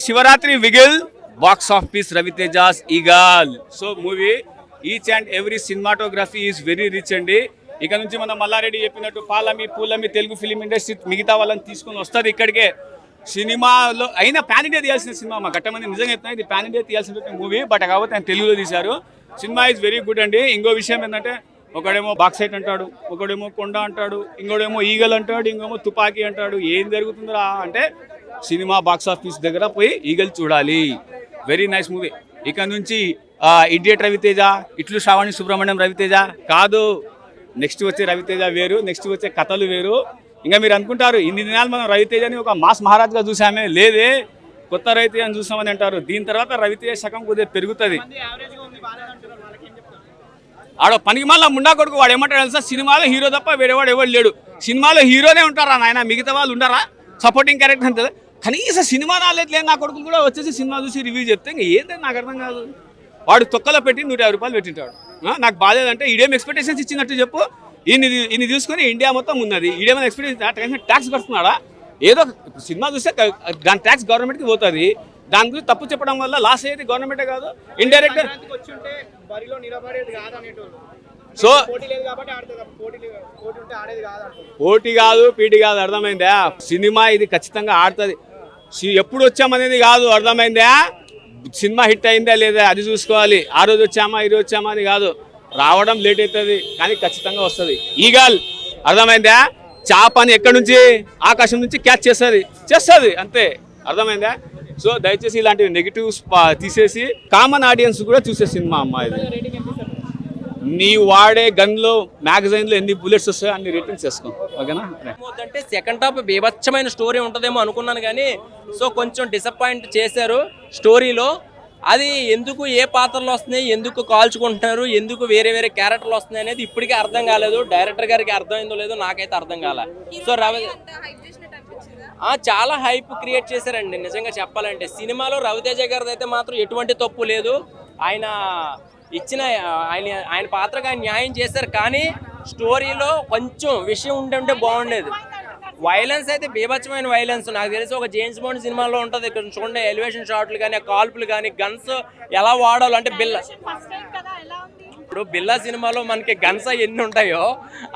Shivaratri Vigil, box office Raviteja's Eagle. So movie, each and every cinematography is very rich అండి. ఇక నుంచి మనం మల్లారెడ్డి చెప్పినట్టు పూలమి తెలుగు ఫిలిం ఇండస్ట్రీ మిగతా వాళ్ళని తీసుకొని వస్తుంది ఇక్కడికే. సినిమాలో అయినా ప్యాన్ ఇండియా తీయాల్సిన సినిమా మా గట్టమంది నిజంగా చెప్తున్నా, ఇది ప్యాన్ ఇండియా తీయాల్సిన మూవీ. బట్ కాకపోతే ఆయన తెలుగులో తీశారు. సినిమా ఈజ్ వెరీ గుడ్ అండి. ఇంకో విషయం ఏంటంటే, ఒకడేమో బాక్సైట్ అంటాడు, ఒకడేమో కొండ అంటాడు, ఇంకోడేమో ఈగల్ అంటాడు, ఇంకేమో తుపాకీ అంటాడు. ఏం జరుగుతుందిరా అంటే సినిమా బాక్స్ ఆఫీస్ దగ్గర పోయి ఈగల్ చూడాలి. Very nice movie. ఇక నుంచి ఇడియట్ రవితేజ, ఇట్లు శ్రావణి సుబ్రహ్మణ్యం రవితేజ కాదు. నెక్స్ట్ వచ్చే రవితేజ వేరు, నెక్స్ట్ వచ్చే కథలు వేరు. ఇంకా మీరు అనుకుంటారు ఇన్ని దినాలు మనం రవితేజని ఒక మాస్ మహారాజ్గా చూసామే, లేదే కొత్త రవితేజని చూసామని అంటారు. దీని తర్వాత రవితేజ శకం కొద్దిగా పెరుగుతుంది. ఆడ పనికి మళ్ళీ ముండా కొడుకు వాడు ఏమంటాడు తెలుసా, సినిమాలో హీరో తప్ప వేరేవాడు ఎవరు లేడు. సినిమాలో హీరోనే ఉంటారా నాయన, మిగతా వాళ్ళు ఉంటారా సపోర్టింగ్ క్యారెక్టర్ అంతే. కనీసం సినిమా నాలేదు లేదు. నా కొడుకులు కూడా వచ్చేసి సినిమా చూసి రివ్యూ చెప్తే ఇంకా ఏంటంటే నాకు అర్థం కాదు. వాడు తొక్కలో పెట్టి 150 రూపాయలు పెట్టింటాడు. నాకు బాగాలేదంటే ఈడేం ఎక్స్పెక్టేషన్స్ ఇచ్చినట్టు చెప్పు. ఇన్ని చూసుకొని ఇండియా మొత్తం ఉన్నది, ఈడేమైనా ఎక్స్పెక్టేషన్ ట్యాక్స్ కడుతున్నాడా? ఏదో సినిమా చూస్తే దాని ట్యాక్స్ గవర్నమెంట్కి పోతుంది. దాని గురించి తప్పు చెప్పడం వల్ల లాస్ అయ్యేది గవర్నమెంటే కాదు, ఇండైరెక్ట్. సో పోటీ కాదు, పీటీ కాదు, అర్థమైందా? సినిమా ఇది ఖచ్చితంగా ఆడుతుంది. ఎప్పుడు వచ్చామనేది కాదు, అర్థమైందా? సినిమా హిట్ అయిందా లేదా అది చూసుకోవాలి. ఆ రోజు వచ్చామా ఈ రోజు వచ్చామా అని కాదు. రావడం లేట్ అవుతుంది కానీ ఖచ్చితంగా వస్తుంది. ఈగల్ అర్థమైందా? చాపని ఎక్కడి నుంచి, ఆకాశం నుంచి క్యాచ్ చేస్తుంది అంతే, అర్థమైందా? సో దయచేసి ఇలాంటివి నెగిటివ్స్ తీసేసి కామన్ ఆడియన్స్ కూడా చూసే సినిమా అమ్మా ఇది. నీ వాడే గన్లో మ్యాగజైన్లో ఎన్ని బుల్లెట్స్ వస్తాయో అన్ని రేటింగ్స్ చేసుకో, ఓకేనా? అంటే సెకండ్ హాఫ్ బీభత్సమైన స్టోరీ ఉంటుందేమో అనుకున్నాను కానీ సో కొంచెం డిసప్పాయింట్ చేశారు స్టోరీలో. అది ఎందుకు, ఏ పాత్రలు వస్తున్నాయి, ఎందుకు కాల్చుకుంటున్నారు, ఎందుకు వేరే వేరే క్యారెక్టర్లు వస్తున్నాయి అనేది ఇప్పటికీ అర్థం కాలేదు. డైరెక్టర్ గారికి అర్థమైందో లేదో నాకైతే అర్థం కాలే. సో చాలా హైప్ క్రియేట్ చేశారండి నిజంగా చెప్పాలంటే. సినిమాలో రవితేజ గారిది అయితే మాత్రం ఎటువంటి తప్పు లేదు. ఆయన ఇచ్చిన ఆయన పాత్రకు ఆయన న్యాయం చేశారు. కానీ స్టోరీలో కొంచెం విషయం ఉంటే బాగుండేది. వైలెన్స్ అయితే బీభత్సమైన వైలెన్స్. నాకు తెలిసి ఒక జేమ్స్ బాండ్ సినిమాలో ఉంటుంది. ఇక్కడ చూడండి ఎలివేషన్ షాట్లు కానీ, కాల్పులు కానీ, గన్స్ ఎలా వాడాలో అంటే ఇప్పుడు బిల్లా సినిమాలో మనకి గన్స్ ఎన్ని ఉంటాయో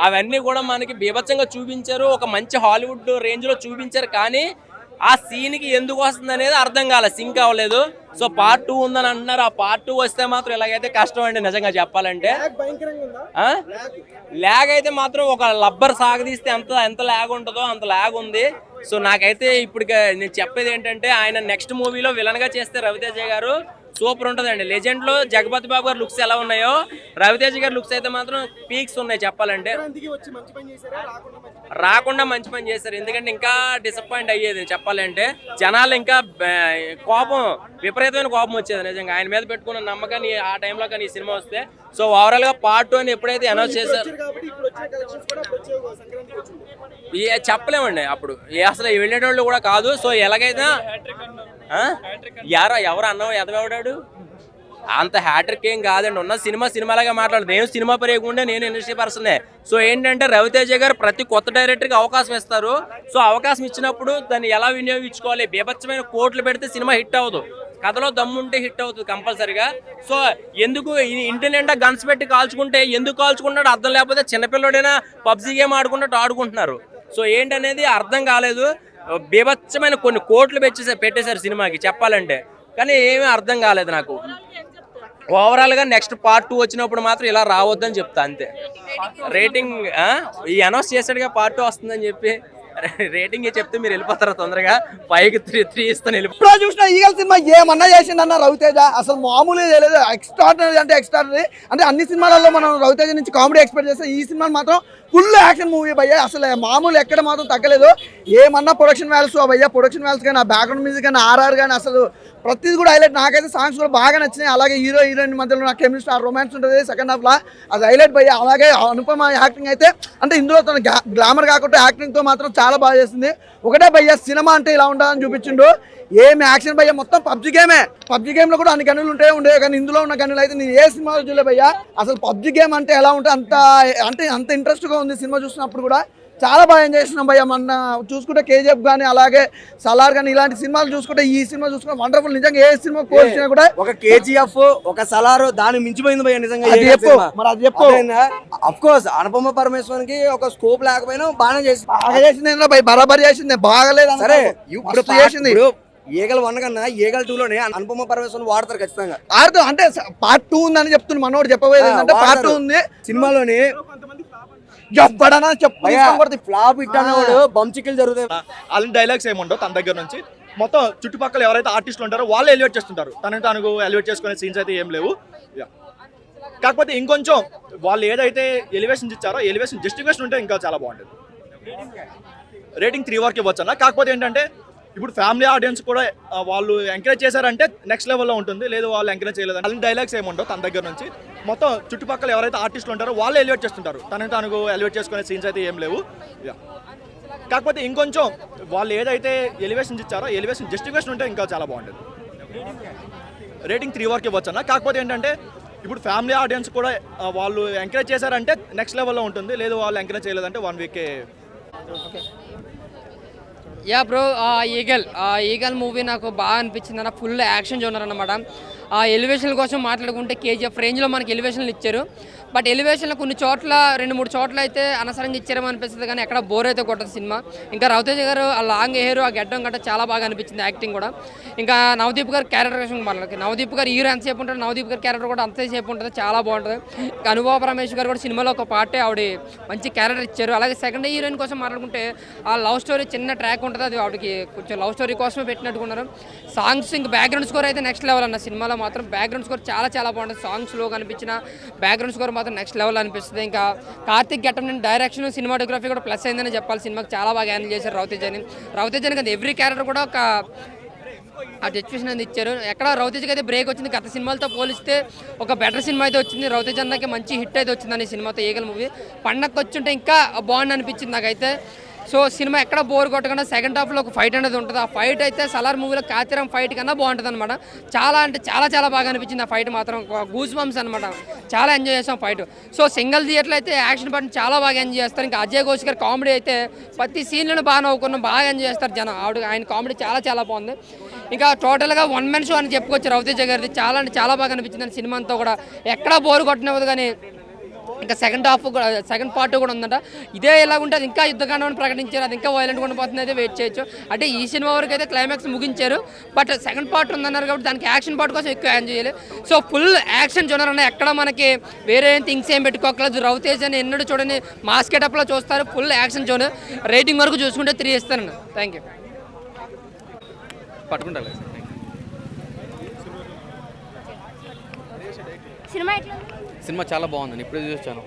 అవన్నీ కూడా మనకి బీభత్సంగా చూపించారు. ఒక మంచి హాలీవుడ్ రేంజ్లో చూపించారు. కానీ ఆ సీన్కి ఎందుకు వస్తుంది అనేది అర్థం కాలే, సింక్ అవ్వలేదు. సో పార్ట్ 2 ఉందని అంటున్నారు. ఆ పార్ట్ 2 వస్తే మాత్రం ఇలాగైతే కష్టం అండి నిజంగా చెప్పాలంటే. ల్యాగ్ అయితే మాత్రం ఒక లబ్బర్ సాగదీస్తే ఎంత ల్యాగ్ ఉంటుందో అంత ల్యాగ్ ఉంది. సో నాకైతే ఇప్పుడు నేను చెప్పేది ఏంటంటే, ఆయన నెక్స్ట్ మూవీలో విలన్గా చేస్తే రవితేజ గారు సూపర్ ఉంటుందండి. లెజెండ్లో జగపతి బాబు గారు లుక్స్ ఎలా ఉన్నాయో రవితేజ గారి లుక్స్ అయితే మాత్రం పీక్స్ ఉన్నాయి చెప్పాలంటే. రాకుండా మంచి పని చేశారు. ఎందుకంటే ఇంకా డిసప్పాయింట్ అయ్యేది చెప్పాలంటే. జనాలు ఇంకా కోపం, విపరీతమైన కోపం వచ్చేది నిజంగా ఆయన మీద పెట్టుకున్న నమ్మకాన్ని ఆ టైంలో కానీ ఈ సినిమా వస్తే. సో ఓవరాల్ గా పార్ట్ 2 అని ఎప్పుడైతే అనౌన్స్ చేశారు చెప్పలేమండి. అప్పుడు అసలు వెళ్ళేటోళ్ళు కూడా కాదు. సో ఎలాగైనా ఎవరు అన్నావు ఎదవడాడు అంత హ్యాట్రిక్ ఏం కాదండి. ఉన్న సినిమాలాగా మాట్లాడదు. నేను సినిమా పరిగకుండా నేను ఇండస్ట్రీ పర్సనే. సో ఏంటంటే రవితేజ గారు ప్రతి కొత్త డైరెక్టర్కి అవకాశం ఇస్తారు. సో అవకాశం ఇచ్చినప్పుడు దాన్ని ఎలా వినియోగించుకోవాలి. బీభత్సమైన కోట్లు పెడితే సినిమా హిట్ అవ్వదు, కథలో దమ్ముంటే హిట్ అవుతుంది కంపల్సరిగా. సో ఎందుకు ఇంటి నిండా గన్స్ పెట్టి కాల్చుకుంటే ఎందుకు కాల్చుకుంటాడు అర్థం లేకపోతే చిన్నపిల్లడైనా పబ్జీ గేమ్ ఆడుకుంటున్నారు. సో ఏంటనేది అర్థం కాలేదు. బీభత్సమైన కొన్ని కోట్లు పెట్టేశారు సినిమాకి చెప్పాలంటే. కానీ ఏమీ అర్థం కాలేదు నాకు. ఓవరాల్గా నెక్స్ట్ పార్ట్ 2 వచ్చినప్పుడు మాత్రం ఇలా రావద్దని చెప్తా అంతే. రేటింగ్ ఈ అనౌన్స్ చేశాడుగా పార్ట్ 2 వస్తుందని చెప్పి, రేటింగ్ చెప్తే మీరు వెళ్ళిపోతారా తొందరగా? 5కి 3 ఇస్తాను. ఇప్పుడు చూసిన ఈగల్ సినిమా ఏమన్నా చేసిందన్న రవితేజ అసలు మామూలుగా చేయలేదు. ఎక్స్ట్రాడినరీ అంటే ఎక్స్ట్రాడినరీ. అంటే అన్ని సినిమాలలో మనం రవితేజ నుంచి కామెడీ ఎక్స్పెక్ట్ చేస్తే ఈ సినిమా మాత్రం ఫుల్ యాక్షన్ మూవీ భయ్య. అసలు మామూలు ఎక్కడ మాత్రం తగ్గలేదు. ఏమన్నా ప్రొడక్షన్ వాల్యూస్ భయ్య, ప్రొడక్షన్ వాల్యూస్ కానీ, ఆ బ్యాక్గ్రౌండ్ మ్యూజిక్ కానీ, ఆర్ఆర్ కానీ అసలు ప్రతిది కూడా హైలైట్. నాకైతే సాంగ్స్ కూడా బాగా నచ్చినాయి. అలాగే హీరో హీరోయిన్ మధ్యలో నాకు కెమిస్ట్రీ, ఆ రొమాన్స్ ఉంటుంది సెకండ్ హాఫ్లో, అది హైలైట్ భయ్య. అలాగే అనుపమ యాక్టింగ్ అయితే అంటే ఇందులో తన గ్లామర్ కాకుండా యాక్టింగ్తో మాత్రం చాలా బాగా చేస్తుంది. ఒకటే భయ్య సినిమా అంటే ఇలా ఉండాలని చూపించిండు. ఏం యాక్షన్ భయ్య, మొత్తం పబ్జీ గేమ్లో కూడా అన్ని గన్నులు ఉండేవి. కానీ ఇందులో ఉన్న గన్నులు అయితే నేను ఏ సినిమాలో చూడలే భయ్య. అసలు పబ్జీ గేమ్ అంటే ఎలా ఉంటే అంత ఇంట్రెస్ట్గా ఉంది సినిమా చూసినప్పుడు కూడా. చాలా బాగా ఎంజాయ్ చేస్తున్నాం భయ్య. మొన్న చూసుకుంటే కేజీఎఫ్ కానీ అలాగే సలార్ కానీ ఇలాంటి సినిమాలు చూసుకుంటే ఈ సినిమా చూసుకుంటే వండర్ఫుల్. నిజంగా ఏ సినిమా కోల్చినా కూడా ఒక కేజీఎఫ్ ఒక సలార్ దాని మించిపోయింది భయ్య నిజంగా. అది చెప్పు మరి, అది చెప్పు. అఫ్ కోర్స్ అనుపమ పరమేశ్వరన్ కి ఒక స్కోప్ లేకపోయినా బాగానే చేసి బాగా చేసింది భయ్, బరాబర్ చేసింది, బాగలేదు సరే. ఇప్పుడు చేసింది. ఏగల్ 1 కన్నా ఏగల్ 2 లోనే అనుపమ పరమేశ్వరన్ వాడతారు ఖచ్చితంగా. ఆడుతూ అంటే పార్ట్ 2 ఉందని చెప్తున్నా. మనోడు చెప్పబోయేది ఏంటంటే పార్ట్ 2 ఉంది సినిమాలోని. ఎప్పుడన్నా చెప్పు ఫ్లాప్ ఇట్ అనేవాడు బంచికలు జరుగుతాయి. వాళ్ళ డైలాగ్స్ ఏముండవు తన దగ్గర నుంచి. మొత్తం చుట్టుపక్కల ఎవరైతే ఆర్టిస్టులు ఉంటారో వాళ్ళు ఎలివేట్ చేస్తుంటారు. తనకు ఎలివేట్ చేసుకునే సీన్స్ అయితే ఏం లేవు. కాకపోతే ఇంకొంచెం వాళ్ళు ఏదైతే ఎలివేషన్స్ ఇచ్చారో ఎలివేషన్ జస్టిఫికేషన్ ఉంటే ఇంకా చాలా బాగుంటుంది. రేటింగ్ 3 వరకు ఇవ్వచ్చు అన్న. కాకపోతే ఏంటంటే ఇప్పుడు ఫ్యామిలీ ఆడియన్స్ కూడా వాళ్ళు ఎంకరేజ్ చేశారంటే నెక్స్ట్ లెవెల్లో ఉంటుంది. లేదు వాళ్ళు ఎంకరేజ్ చేయలేదంటే వాళ్ళ డైలాగ్స్ ఏముండవు తన దగ్గర నుంచి. మొత్తం చుట్టుపక్కల ఎవరైతే ఆర్టిస్టులు ఉంటారో వాళ్ళు ఎలివేట్ చేస్తుంటారు. తనకు ఎలివేట్ చేసుకునే సీన్స్ అయితే ఏం లేవు. కాకపోతే ఇంకొంచెం వాళ్ళు ఏదైతే ఎలివేషన్స్ ఇచ్చారో ఎలివేషన్ జస్టిఫికేషన్ ఉంటే ఇంకా చాలా బాగుంటుంది. రేటింగ్ 3 వరకు ఇవ్వచ్చు అన్న. కాకపోతే ఏంటంటే ఇప్పుడు ఫ్యామిలీ ఆడియన్స్ కూడా వాళ్ళు ఎంకరేజ్ చేశారంటే నెక్స్ట్ లెవెల్లో ఉంటుంది. లేదు వాళ్ళు ఎంకరేజ్ చేయలేదంటే 1 వీకే. యా బ్రో, ఈగల్ మూవీ నాకు బాగా అనిపించింది అన్న. ఫుల్ యాక్షన్ జోనర్ అన్నమాట. ఆ ఎలివేషన్ల కోసం మాట్లాడుకుంటే కేజీఎఫ్ రేంజ్లో మనకి ఎలివేషన్లు ఇచ్చారు. బట్ ఎలివేషన్లో కొన్ని చోట్ల 2-3 చోట్ల అయితే అనవసరంగా ఇచ్చారేమో అనిపిస్తుంది, కానీ ఎక్కడ బోర్ అయితే కొట్టదు సినిమా. ఇంకా రవితేజ గారు ఆ లాంగ్ హెయిర్, ఆ గడ్డం గట్ట చాలా బాగా అనిపించింది, యాక్టింగ్ కూడా. ఇంకా నవదీప్ గారు క్యారెక్టర్ మనకి నవదీప్ గారు హీరో ఎంతసేపు ఉంటారు, నవదీప్ గారి క్యారెక్టర్ కూడా అంతసేపు ఉంటుంది, చాలా బాగుంటుంది. ఇంకా అనుభవ పరమేశ్వర్ గారు కూడా సినిమాలో ఒక పార్టే ఆవిడ మంచి క్యారెక్టర్ ఇచ్చారు. అలాగే సెకండ్ హీరోయిన్ కోసం మాట్లాడుకుంటే ఆ లవ్ స్టోరీ చిన్న ట్రాక్ ఉంటుంది, అది ఆవిడకి కొంచెం లవ్ స్టోరీ కోసమే పెట్టినట్టుకున్నారు. సాంగ్స్ ఇంకా బ్యాక్గ్రౌండ్ స్కోర్ అయితే నెక్స్ట్ లెవెల్ అన్న. సినిమాలో మాత్రం బ్యాక్గ్రౌండ్ స్కోర్ చాలా చాలా బాగుంటుంది. సాంగ్స్లో కనిపించిన బ్యాక్గ్రౌండ్ స్కోర్ మాత్రం నెక్స్ట్ లెవెల్ అనిపిస్తుంది. ఇంకా కార్తిక్ గెటప్ నుండి డైరెక్షన్, సినిమాటోగ్రఫీ కూడా ప్లస్ అయిందని చెప్పాలి. సినిమాకి చాలా బాగా హ్యాండిల్ చేశారు రవితేజని కదా. ఎవ్రీ క్యారెక్టర్ కూడా ఒక ఆ డెస్టినేషన్ అనేది ఇచ్చారు. ఎక్కడ రవితేజకి అయితే బ్రేక్ వచ్చింది, గత సినిమాలతో పోలిస్తే ఒక బెటర్ సినిమా అయితే వచ్చింది. రవితేజ అన్నకి మంచి హిట్ అయితే వచ్చిందని సినిమాతో ఈగల్ మూవీ. పండగకి వచ్చుంటే ఇంకా బాగుంది అనిపించింది నాకైతే. సో సినిమా ఎక్కడ బోర్ కొట్టకుండా సెకండ్ హాఫ్లో ఒక ఫైట్ అనేది ఉంటుంది. ఆ ఫైట్ అయితే సలార్ మూవీలో కాతిరం ఫైట్ కన్నా బాగుంటుంది అనమాట. చాలా అంటే చాలా చాలా బాగా అనిపించింది ఆ ఫైట్ మాత్రం. గూస్ బంప్స్ అనమాట, చాలా ఎంజాయ్ చేసాం ఫైట్. సో సింగిల్ థియేటర్లో అయితే యాక్షన్ పార్ట్ చాలా బాగా ఎంజాయ్ చేస్తారు. ఇంకా అజయ్ ఘోష్ గారి కామెడీ అయితే ప్రతి సీన్లను బాగా నవ్వుకున్నాం, బాగా ఎంజాయ్ చేస్తారు జనం. ఆయన కామెడీ చాలా చాలా బాగుంది. ఇంకా టోటల్గా 1 man షో అని చెప్పుకోవచ్చు రవితేజ గారిది. చాలా అంటే చాలా బాగా అనిపించింది సినిమా అంతా కూడా. ఎక్కడా బోర్ కొట్టనివ్వదు. కానీ ఇంకా సెకండ్ పార్ట్ కూడా ఉందంట. ఇదే ఎలా ఉంటే అది ఇంకా యుద్ధకాండం ప్రకటించారు, అది ఇంకా వైలెంట్గా ఉండిపోతుంది, అయితే వెయిట్ చేయొచ్చు. అంటే ఈ సినిమా వరకు అయితే క్లైమాక్స్ ముగించారు, బట్ సెకండ్ పార్ట్ ఉందన్నారు కాబట్టి దానికి యాక్షన్ పార్ట్ కోసం ఎక్కువ ఎంజాయ్ చేయాలి. సో ఫుల్ యాక్షన్ జోనర్ అన్న. ఎక్కడ మనకి వేరే థింగ్స్ ఏం పెట్టుకోకలేదు. రవితేజ్ అని ఎన్నడూ చూడని మాస్ గెటప్లో చూస్తారు. Full action genre. రేటింగ్ వరకు చూసుకుంటే 3 ఇస్తారన్న. Thank you. పట్టుకుంటారు సినిమా చాలా బాగుంది. ఇప్పుడే చూసాను,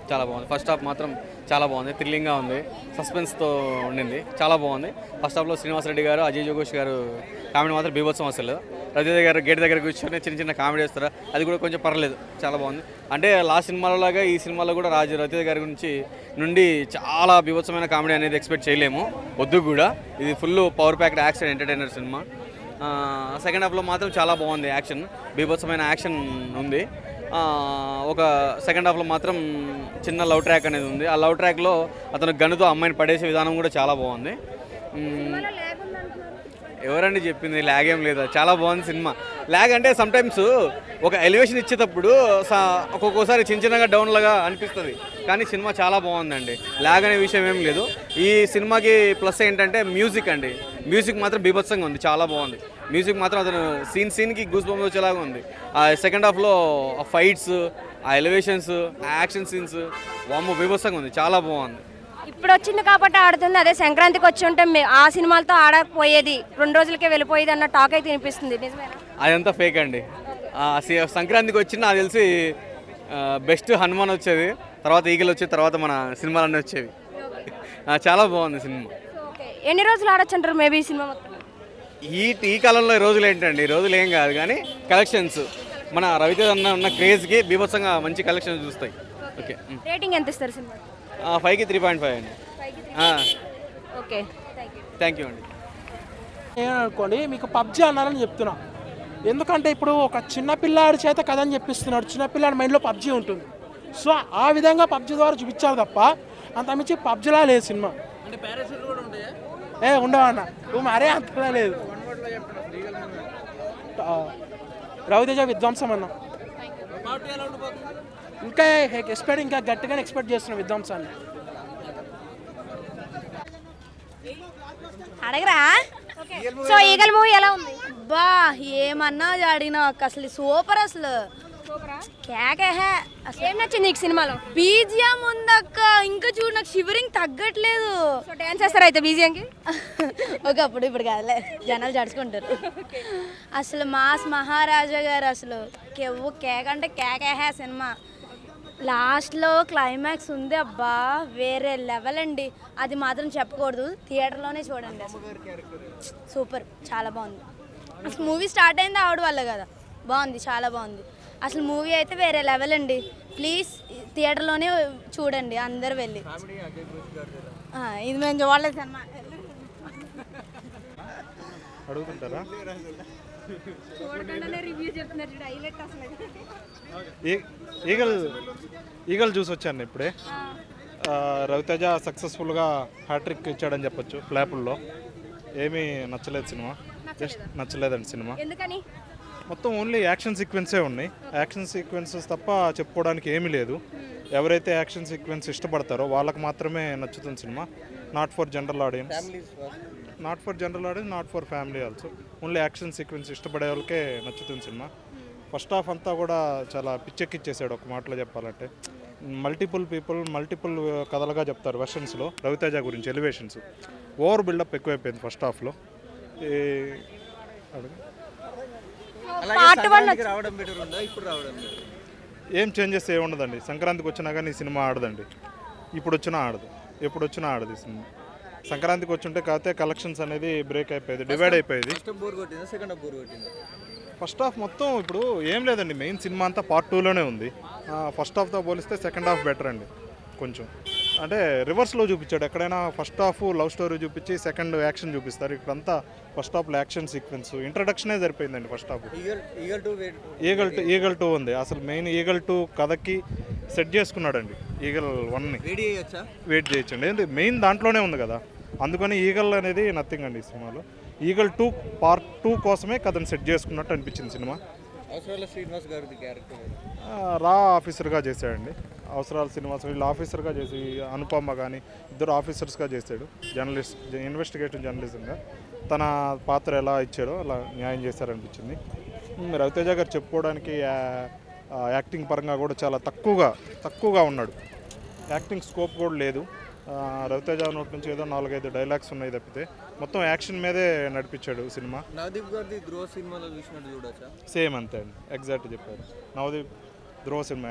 చాలా బాగుంది. ఫస్ట్ హాఫ్ మాత్రం చాలా బాగుంది, థ్రిల్లింగ్గా ఉంది, సస్పెన్స్తో ఉండింది, చాలా బాగుంది. ఫస్ట్ హాఫ్లో శ్రీనివాస్ రెడ్డి గారు, అజయ్ ఘోష్ గారు కామెడీ మాత్రం బీభత్సం అసలు. రవితేజ గారు గేట్ దగ్గర కూర్చొని చిన్న చిన్న కామెడీ చేస్తారు, అది కూడా కొంచెం పర్లేదు, చాలా బాగుంది. అంటే లాస్ట్ సినిమాలో లాగా ఈ సినిమాలో కూడా రవితేజ గారి గురించి నుండి చాలా బీభత్సమైన కామెడీ అనేది ఎక్స్పెక్ట్ చేయలేము, వద్దు కూడా. ఇది full power packed action entertainer cinema. Second హాఫ్లో మాత్రం చాలా బాగుంది, యాక్షన్ బీభత్సమైన యాక్షన్ ఉంది. ఒక సెకండ్ హాఫ్లో మాత్రం చిన్న లవ్ ట్రాక్ అనేది ఉంది. ఆ లవ్ ట్రాక్లో అతను గన్నుతో అమ్మాయిని పడేసే విధానం కూడా చాలా బాగుంది. ఎవరండి చెప్పింది ల్యాగ్ ఏం లేదా? చాలా బాగుంది సినిమా. ల్యాగ్ అంటే సమ్టైమ్స్ ఒక ఎలివేషన్ ఇచ్చేటప్పుడు ఒక్కొక్కసారి చిన్న చిన్నగా డౌన్లాగా అనిపిస్తుంది, కానీ సినిమా చాలా బాగుందండి. ల్యాగ్ అనే విషయం ఏం లేదు. ఈ సినిమాకి ప్లస్ ఏంటంటే మ్యూజిక్ అండి. మ్యూజిక్ మాత్రం బీభత్సంగా ఉంది, చాలా బాగుంది. మ్యూజిక్ మాత్రం అతను సీన్కి గూస్ బంప్స్ వచ్చేలాగా ఉంది. ఆ సెకండ్ హాఫ్లో ఆ ఫైట్స్, ఆ ఎలివేషన్స్, ఆ యాక్షన్ సీన్స్ వామ్మో బీభత్సంగా ఉంది, చాలా బాగుంది. ఇప్పుడు వచ్చింది కాబట్టి ఆడుతుంది. అదే సంక్రాంతికి వచ్చి ఉంటే ఆ సినిమాలతో ఆడకపోయేది, 2 రోజులకే వెళ్ళిపోయేది అన్న టాక్ అయితే వినిపిస్తుంది, నిజమేనా? అదంతా ఫేక్ అండి. సంక్రాంతికి వచ్చిన నాకు తెలిసి బెస్ట్ హనుమాన్ వచ్చేది, తర్వాత ఈగలు వచ్చేది, తర్వాత మన సినిమాలన్నీ వచ్చేవి. చాలా బాగుంది సినిమా. ఎన్ని రోజులు ఆడొచ్చు అంటారు మేబీ ఈ సినిమా మొత్తం? ఈ కాలంలో రోజులు ఏంటండి, రోజులు ఏం కాదు, కానీ కలెక్షన్స్ మన రవితేజ అన్న ఉన్న క్రేజ్కి బీభత్సంగా మంచి కలెక్షన్స్ చూస్తాయి. ఓకే, రేటింగ్ ఎంత ఇస్తారు సినిమా? 5కి 3.5 అండి. ఓకే, థ్యాంక్ యూ అండి. ఏమనుకోండి, మీకు పబ్జీ అన్నారని చెప్తున్నా. ఎందుకంటే ఇప్పుడు ఒక చిన్నపిల్లాడి చేత కథని చెప్పిస్తున్నాడు, చిన్నపిల్లాడి మైండ్లో పబ్జీ ఉంటుంది. సో ఆ విధంగా పబ్జీ ద్వారా చూపించారు తప్ప అంత మించి పబ్జిలా లేదు సినిమా. ఉండవు అన్న, నువ్వు మరే అంతలా లేదు. రవితేజ విధ్వంసం అన్న, ఇంకా ఇంకా గట్టిగానే ఎక్స్పెక్ట్ చేస్తున్నాం విధ్వంసాన్ని. అడగరా. సో ఈగల్ మూవీ ఎలా ఉంది? బా ఏమన్నా అడిగినా అసలు సూపర్, అసలు కేకే. ఏం నచ్చింది నీకు సినిమాలో? బీజియం ఉందక్క, ఇంకా చూడు నాకు షివరింగ్ తగ్గట్లేదు. సో డాన్స్ చేస్తారు అయితే బీజియంకి? ఒకప్పుడు, ఇప్పుడు కాదులే, జనాలు జడుచుకుంటారు. అసలు మాస్ మహారాజా గారు అసలు కెవ్వు కేక్ అంటే కేకే సినిమా. లాస్ట్లో క్లైమాక్స్ ఉంది అబ్బా, వేరే లెవెల్ అండి. అది మాత్రం చెప్పకూడదు, థియేటర్లోనే చూడండి. సూపర్, చాలా బాగుంది. అసలు మూవీ స్టార్ట్ అయింది ఆవిడ వల్ల కదా, బాగుంది, చాలా బాగుంది. అసలు మూవీ అయితే వేరే లెవెల్ అండి. ప్లీజ్ థియేటర్లోనే చూడండి అందరు వెళ్ళి. ఇది మేము చూడలేదు సినిమా. అడుగుతుంటారా? ఈగల్ చూసి వచ్చాను ఇప్పుడే. రవితేజ సక్సెస్ఫుల్గా హ్యాట్రిక్ ఇచ్చాడని చెప్పొచ్చు. ఫ్లాపుల్లో ఏమీ నచ్చలేదు సినిమా, జస్ట్ నచ్చలేదండి సినిమా. ఎందుకని? మొత్తం ఓన్లీ యాక్షన్ సీక్వెన్సే ఉన్నాయి. యాక్షన్ సీక్వెన్సెస్ తప్ప చెప్పుకోవడానికి ఏమీ లేదు. ఎవరైతే యాక్షన్ సీక్వెన్స్ ఇష్టపడతారో వాళ్ళకి మాత్రమే నచ్చుతుంది cinema. Not for general audience, not for family also. Only action sequence ఇష్టపడే వాళ్ళకే నచ్చుతుంది సినిమా. ఫస్ట్ హాఫ్ అంతా కూడా చాలా పిచ్చెక్కిచ్చేసాడు ఒక మాటలో చెప్పాలంటే. మల్టిపుల్ కథలుగా చెప్తారు వెర్షన్స్లో రవితేజ గురించి, ఎలివేషన్స్. ఓవర్ బిల్డప్ ఎక్కువైపోయింది ఫస్ట్ హాఫ్లో. ఏం చేంజెస్ ఏమి ఉండదండి. సంక్రాంతికి వచ్చినా కానీ ఈ సినిమా ఆడదండి. ఇప్పుడు వచ్చినా ఆడదు ఈ సినిమా. సంక్రాంతికి వచ్చుంటే కాకపోతే కలెక్షన్స్ అనేది బ్రేక్ అయిపోయేది, డివైడ్ అయిపోయేది. ఫస్ట్ హాఫ్ మొత్తం ఇప్పుడు ఏం లేదండి, మెయిన్ సినిమా అంతా పార్ట్ 2లోనే ఉంది. ఫస్ట్ హాఫ్తో పోలిస్తే సెకండ్ హాఫ్ బెటర్ అండి. కొంచెం అంటే రివర్స్లో చూపించాడు. ఎక్కడైనా ఫస్ట్ హాఫ్ లవ్ స్టోరీ చూపించి సెకండ్ యాక్షన్ చూపిస్తారు. ఇక్కడంతా ఫస్ట్ హాఫ్లో యాక్షన్ సీక్వెన్స్, ఇంట్రడక్షనే సరిపోయిందండి ఫస్ట్ హాఫ్. ఈగల్ 2 ఉంది. అసలు మెయిన్ ఈగల్ 2 కథకి సెట్ చేసుకున్నాడండి. ఈగల్ 1ని వెయిట్ చేయొచ్చండి, ఏంటి మెయిన్ దాంట్లోనే ఉంది కదా. అందుకని ఈగల్ అనేది నథింగ్ అండి ఈ సినిమాలో. ఈగల్ 2 పార్ట్ 2 కోసమే కథను సెట్ చేసుకున్నట్టు అనిపించింది సినిమా. రా ఆఫీసర్గా చేశాడండి. అవసరాల శ్రీనివాస్ వీళ్ళు ఆఫీసర్గా చేసి, అనుపమ కానీ ఇద్దరు ఆఫీసర్స్గా చేశాడు. ఇన్వెస్టిగేటివ్ జర్నలిజంగా తన పాత్ర ఎలా ఇచ్చాడో అలా న్యాయం చేశారనిపించింది. రవితేజ గారు చెప్పుకోవడానికి యాక్టింగ్ పరంగా కూడా చాలా తక్కువగా ఉన్నాడు. యాక్టింగ్ స్కోప్ కూడా లేదు. రవితేజ నోటి నుంచి ఏదో 4-5 డైలాగ్స్ ఉన్నాయి తప్పితే మొత్తం యాక్షన్ మీదే నడిపించాడు సినిమా. నవదీప్ గారి ధ్రువ సినిమాలో చూసినట్టు చూడొచ్చా? సేమ్ అంతే అండి, ఎగ్జాక్ట్ చెప్పారు. నవదీప్ ధ్రువ సినిమా